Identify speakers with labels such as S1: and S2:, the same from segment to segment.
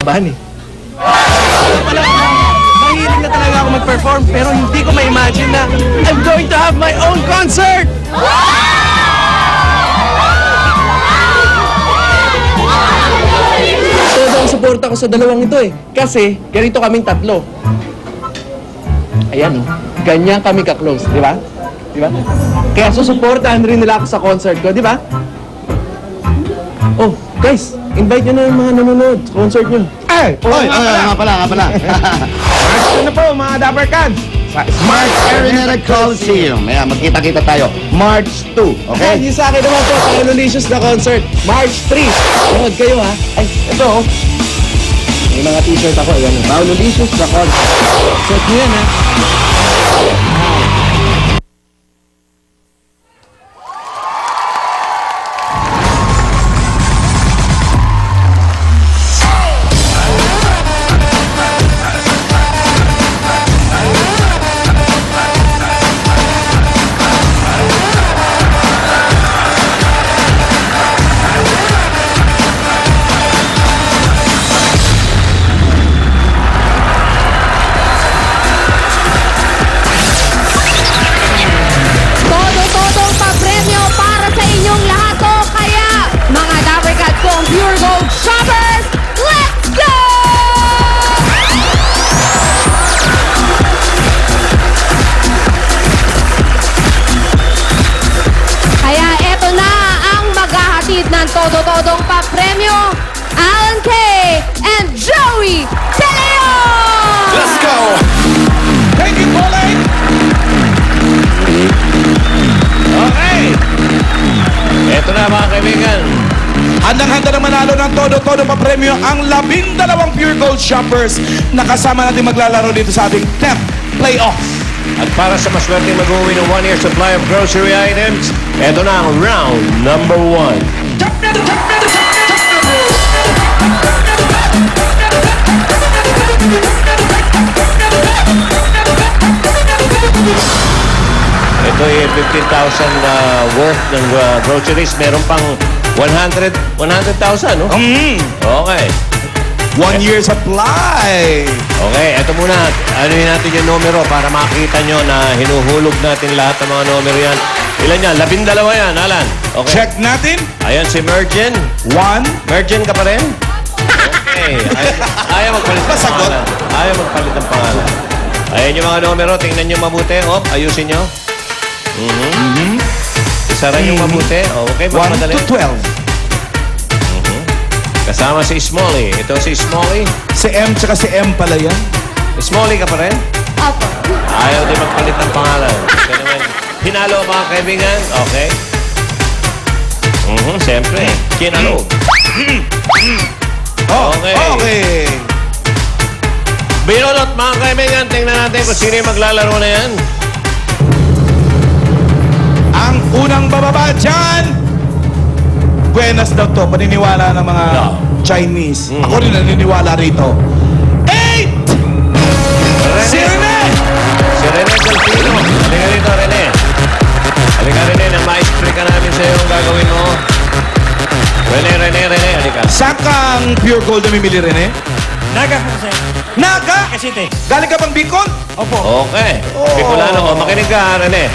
S1: kinakabahan eh. Mahilig na talaga ako mag-perform pero hindi ko ma-imagine na I'm going to have my own concert! Todo ang suporta ko sa dalawang ito eh. Kasi ganito kaming tatlo. Ayan oh, ganyan kami ka-close, di ba? Di ba? Kaya susuportahan rin nila ako sa concert ko, di ba? Oh, guys, invite nyo na yung mga nanonood sa concert nyo.
S2: Ay! Oy! Nga pala.
S1: March na po, mga Dapper Cans! Sa
S2: March Arenada Coliseum. Ayan, magkita-kita tayo. March 2, okay?
S1: Yung sa akin naman po, Paolo-Licious na concert. March 3. Nanood kayo ha. Ay, ito oh. May mga t-shirt ako. Ayan, Paolo-Licious na concert. Suot nyo yan ha.
S3: Todo-todong pa-premyo para sa inyong lahat to. Kaya, mga Dapper Cat kong Pure Gold shoppers, let's go! Kaya eto na ang maghahatid ng todo-todong pa-premyo, Alan K. and Joey De Leon!
S2: Let's go!
S4: Thank you, Pauline! Okay!
S5: Ito na mga kaibigan.
S4: Handang-handa na manalo ng todo-todo pa premyo ang 12 Pure Gold shoppers na kasama natin maglalaro dito sa ating 10th playoff.
S5: At para sa maswerte mag-uwi ng 1 year supply of grocery items, ito na ang round number 1. Ito ay 15,000 worth ng groceries. Meron pang 100,000, no? Okay.
S4: 1 year supply!
S5: Okay, eto muna. Anuhin natin yung numero para makita nyo na hinuhulog natin lahat ng mga numero yan. Ilan yan? 12 yan, Alan. Okay.
S4: Check natin.
S5: Ayan si Mergen.
S4: 1,
S5: Mergen ka pa rin? Okay. Ayaw magpalit ng
S4: Masagot.
S5: pangalan. Ayaw magpalit ng pangalan. Ayan yung mga numero. Tingnan nyo mabuti. Ayusin nyo. Isara nyo mabuti. Okay,
S4: 1
S5: madali.
S4: to 12.
S5: Kasama si Smalley. Ito si Smalley.
S4: Si M tsaka si M pala yan.
S5: Smalley ka pa rin?
S3: Opo.
S5: Ayaw din magpalit ng pangalan. Ito naman. Hinalo mga kaibigan. Okay. Siyempre. Kinalo. Okay.
S4: Okay.
S5: Binulot mga kaibigan. Tingnan natin kung sino yung maglalaro na yan.
S4: Ang unang bababa dyan. Buenas daw to. Paniniwala ng mga
S5: No.
S4: Chinese. Ako rin naniniwala rito. 8! Si Rene!
S5: Si Rene Delfino. Halika rito, Rene. Halika, Rene. Nang ma-explain ka namin sa'yo ang gagawin mo. Rene. Halika.
S4: Saan kang pure gold na mimili, Rene?
S6: Naga po kasi.
S4: Naga!
S6: Cavite.
S4: Galing ka bang Bicol?
S6: Opo.
S5: Okay. Bicolano. Makinig ka, Rene.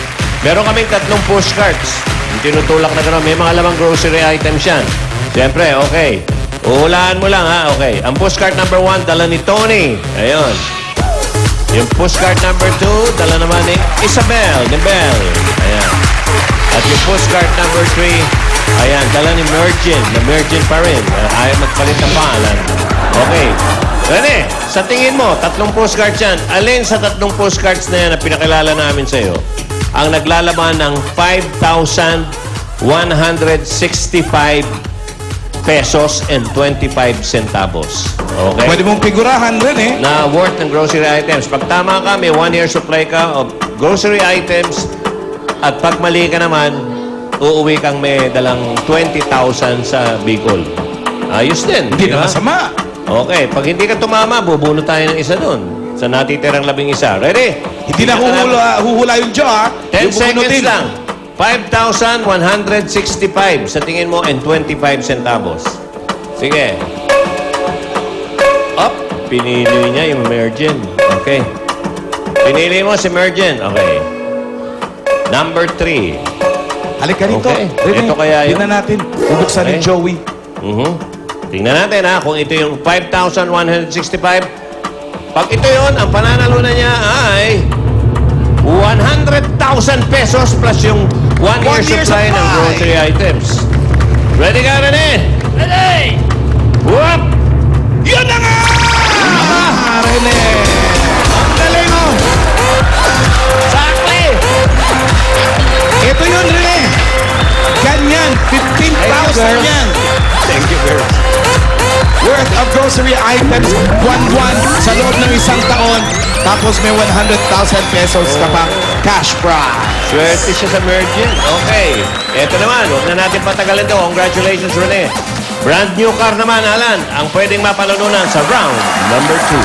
S5: Meron kaming 3 postcards. Yung tinutulak na gano'n. May mga lamang grocery items yan. Siyempre, okay. Uhulaan mo lang, ha? Okay. Ang postcard number 1, dala ni Tony. Ayun. Yung postcard number 2, dala naman ni Isabel, ni Bell. Ayan. At yung postcard number 3, ayan, dala ni Mergen. Na Mergen pa rin. Ayaw magpalit ng pangalan. Okay. Rene, sa tingin mo, 3 postcards yan. Alin sa 3 postcards na yan na pinakilala namin sa'yo ang naglalaman ng 5,165 pesos and 25 centavos. Okay?
S4: Pwede mong figurahan, Rene.
S5: Na worth ng grocery items. Pag tama ka, may 1 year supply ka of grocery items. At pag mali ka naman, uuwi kang may dalang 20,000 sa Bicol. Ayos din.
S4: Hindi
S5: di ba?
S4: na masama.
S5: Okay. Pag hindi ka tumama, bubunot tayo ng isa doon. Sa natitirang 11. Ready?
S4: Hindi na huhula yung Joe, ha?
S5: 10
S4: Yung
S5: seconds
S4: bubunutin.
S5: lang. 5,165 sa tingin mo and 25 centavos. Sige. pinili niya yung Mergen. Okay. Pinili mo si Mergen. Okay. Number 3.
S4: Halika rito.
S5: Okay.
S4: Rene,
S5: Ito kaya yun.
S4: tingnan natin. Bubuksan ni
S5: Okay.
S4: Joey.
S5: Tingnan natin ha, kung ito yung 5,165. Pag ito yun, ang pananalunan niya ay 100,000 pesos plus yung 1 year
S4: year
S5: supply ng
S4: supply.
S5: grocery items. Ready ka, Rene?
S6: Ready!
S5: Whoop!
S4: Yun na nga! Rene! Ang galing mo!
S5: Sakli!
S4: Ito yun, Rene! Ganyan, 15,000 yan!
S5: Thank you, girl.
S4: Worth of grocery items, buwan-buwan sa loob ng isang taon. Tapos may 100,000 pesos ka pang cash prize.
S5: Swerte siya sa Mergen. Okay. Ito naman, huwag na natin patagalin to. Congratulations, Rene. Brand new car naman, Alan, ang pwedeng mapalanunan sa round number 2.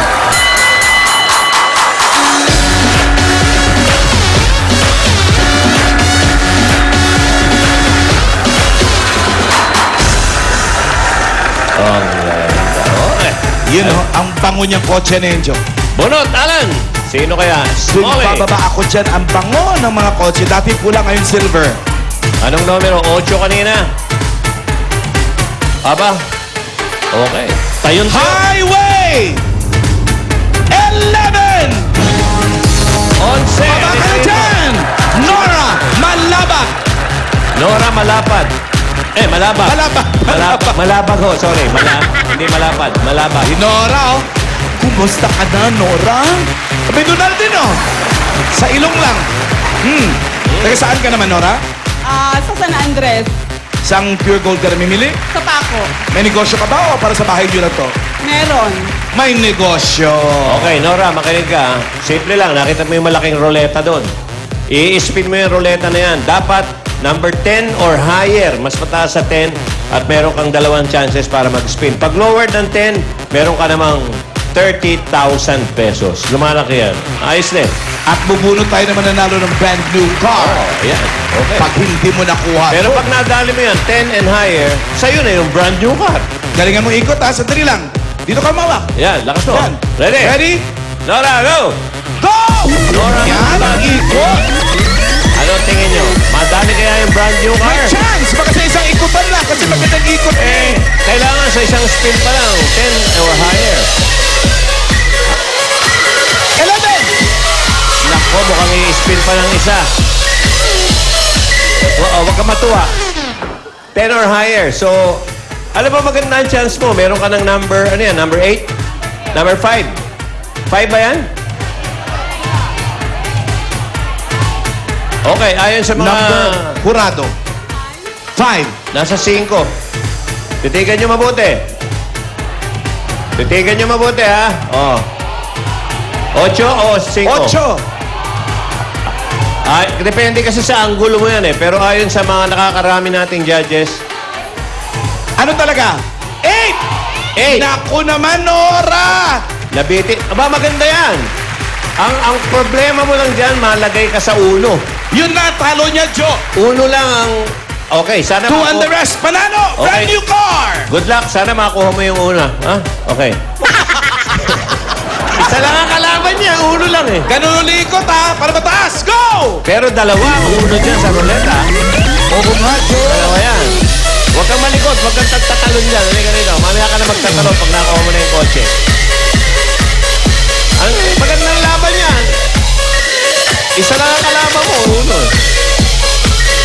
S5: Okay.
S4: Yun know, ang bango niyang kotse ni Enjo.
S5: Bunot, Alan! Sino kaya?
S4: Tuwing
S5: Smalley.
S4: bababa ako dyan, ang bango ng mga kotse. Dati pula, ngayon silver.
S5: Anong numero? 8 kanina. Aba? Okay. Tayon tayo.
S4: Highway! 11!
S5: Onse.
S4: Baba ka na dyan! Nora Malabak!
S5: Nora Malapad. Malabak.
S4: Malabak.
S5: Malabak. Malabak ho. Sorry. Hindi malapad. Malabak.
S4: Nora, oh. Kumusta ka na, Nora? Abay, doon na din, oh. Sa ilong lang. Taga saan ka naman, Nora?
S7: Sa San Andres,
S4: Saan pure gold ka na mimili?
S7: sa Paco.
S4: May negosyo ka ba o para sa bahay nyo lang to?
S7: Meron.
S4: May negosyo.
S5: Okay, Nora, makinig ka. Simple lang. Nakita mo yung malaking roleta doon. I-spin mo yung roleta na yan. Dapat number 10 or higher. Mas mataas sa 10 at meron kang 2 chances para mag-spin. Pag lower than 10, meron ka namang 30,000 pesos. Lumalaki yan. Ayos din.
S4: At bubunot tayo naman nanalo ng brand new car.
S5: Ayan. Okay.
S4: Pag hindi mo nakuha.
S5: Pero pag nadali mo yan, 10 and higher, sa'yo na yung brand new car.
S4: Galingan mo ikot, ha? Sandali lang. Dito ka mawak.
S5: Yan, lakas mo.
S4: Yan.
S5: Ready?
S4: Ready?
S5: Nora, go!
S4: Go!
S5: Nora,
S4: Yan, ang ikot.
S5: ano tingin nyo? Madali kaya yung brand new car?
S4: May chance. Baka sa isang ikutan lang. Kasi magandang ikot eh.
S5: Kailangan sa isang spin pa lang, 10 or higher.
S4: 11!
S5: Nako, mukhang i-spin pa ng isa. Wag ka matuwa. 10 or higher. So, alam mo maganda ang chance mo. Meron ka ng number, ano yan, number 8? Number 5? 5 ba yan? Okay, ayon sa mga...
S4: Number, Jurado. 5.
S5: Nasa 5. Titigan nyo mabuti. Titigan nyo mabuti, ha? Oh. 8 o 5?
S4: 8.
S5: Ay, depende kasi sa anggulo mo yan eh. Pero ayon sa mga nakakarami nating judges,
S4: Ano talaga? 8!
S5: 8.
S4: Naku naman, Nora!
S5: Nabiti. Aba, maganda yan. Ang problema mo lang dyan, malagay ka sa 1.
S4: Yun na, talo niya, Joe.
S5: 1 lang ang... Okay, sana
S4: 2 and the rest. Panalo! Brand
S5: Okay.
S4: new car!
S5: Good luck. Sana makuha mo yung 1. Ha? Okay. Isa lang ang kalaban niya. 1 lang eh.
S4: Ganun ulikot, ha? Para mataas. Go!
S5: Pero dalawa ang 1 dyan sa ruleta.
S4: Oo nga, Joe.
S5: Dalawa yan. Huwag kang malikot. Huwag kang tagtatalon dyan. Halika rito. Mamaya ka na magtatalon pag nakuha mo na yung kotse. Ang magandang laban yan. Isa lang ang kalaban mo. 1.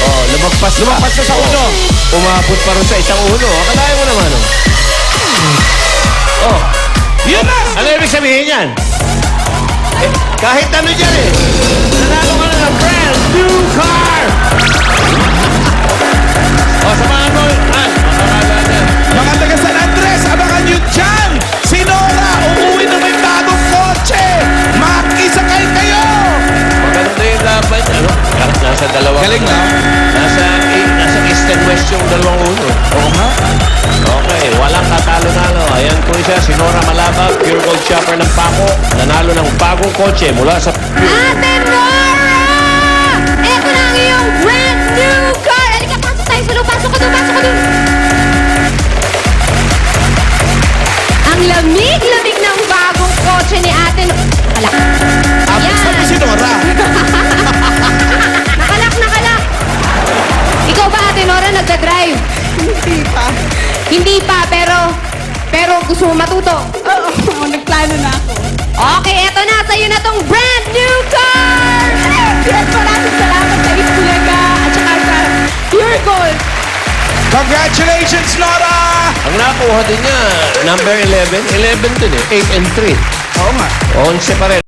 S5: Oh, lumagpas pa.
S4: Lumagpas na sa 1.
S5: Umabot pa rin sa isang 1. Akalain mo naman. Oh.
S4: Yun na!
S5: Ano ibig sabihin yan? Kahit ano dyan eh. Nanalo ka na ng brand new car! O, samahan mo. Makakala niya.
S4: Mga taga San Andres, abangan nyo dyan! Si Nora, uuwi na may bagong kotse! Makisakay kayo!
S5: Maganda yung laban. Ano? Nasa dalawa.
S4: Galing na.
S5: Nasa east and west yung 2 uno.
S4: Oo nga.
S5: Okay, walang katalo-nalo. Ayan po siya, si Nora Malabak, Pure Gold Shopper ng Paco. Nanalo ng bagong kotse mula sa
S3: Ate Nora! Eto na ang iyong brand new car! Halika, pasok tayo sa loob. Pasok ka doon, pasok ka doon. Ang lamig-lamig ng bago nagda-drive?
S7: Hindi pa.
S3: Hindi pa, pero gusto mo matuto.
S7: Oo, nagplano na ako.
S3: Okay, eto na. Sa'yo na tong brand new car!
S7: Yes, maraming salamat sa Itbulaga at saka sa Pure Gold.
S4: Congratulations, Nora!
S5: Ang nakuha din niya, number 11. 11 din eh. 8 and 3.
S4: Oo nga.
S5: 11 pa rin.